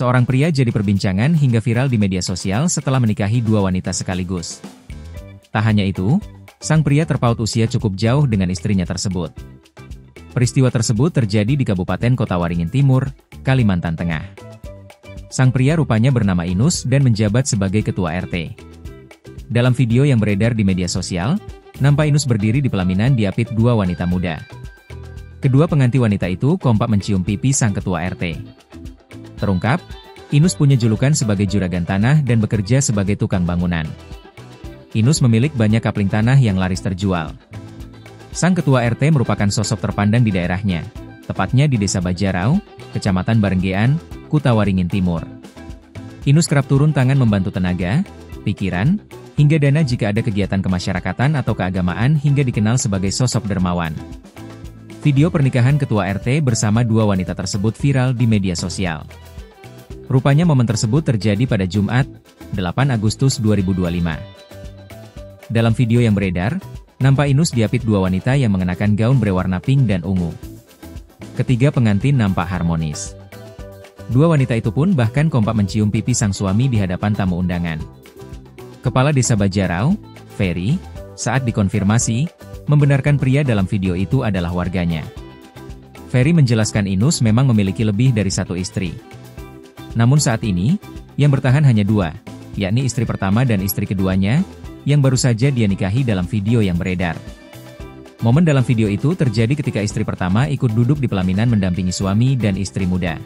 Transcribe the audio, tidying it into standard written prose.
Seorang pria jadi perbincangan hingga viral di media sosial setelah menikahi dua wanita sekaligus. Tak hanya itu, sang pria terpaut usia cukup jauh dengan istrinya tersebut. Peristiwa tersebut terjadi di Kabupaten Kota Waringin Timur, Kalimantan Tengah. Sang pria rupanya bernama Inus dan menjabat sebagai ketua RT. Dalam video yang beredar di media sosial, nampak Inus berdiri di pelaminan diapit dua wanita muda. Kedua pengantin wanita itu kompak mencium pipi sang ketua RT. Terungkap, Inus punya julukan sebagai juragan tanah dan bekerja sebagai tukang bangunan. Inus memiliki banyak kapling tanah yang laris terjual. Sang ketua RT merupakan sosok terpandang di daerahnya, tepatnya di Desa Bajarau, Kecamatan Barenggean, Kuta Waringin Timur. Inus kerap turun tangan membantu tenaga, pikiran, hingga dana jika ada kegiatan kemasyarakatan atau keagamaan hingga dikenal sebagai sosok dermawan. Video pernikahan ketua RT bersama dua wanita tersebut viral di media sosial. Rupanya momen tersebut terjadi pada Jumat, 8 Agustus 2025. Dalam video yang beredar, nampak Inus diapit dua wanita yang mengenakan gaun berwarna pink dan ungu. Ketiga pengantin nampak harmonis. Dua wanita itu pun bahkan kompak mencium pipi sang suami di hadapan tamu undangan. Kepala Desa Bajarau, Ferry, saat dikonfirmasi, membenarkan pria dalam video itu adalah warganya. Ferry menjelaskan Inus memang memiliki lebih dari satu istri. Namun saat ini, yang bertahan hanya dua, yakni istri pertama dan istri keduanya, yang baru saja dia nikahi dalam video yang beredar. Momen dalam video itu terjadi ketika istri pertama ikut duduk di pelaminan mendampingi suami dan istri muda.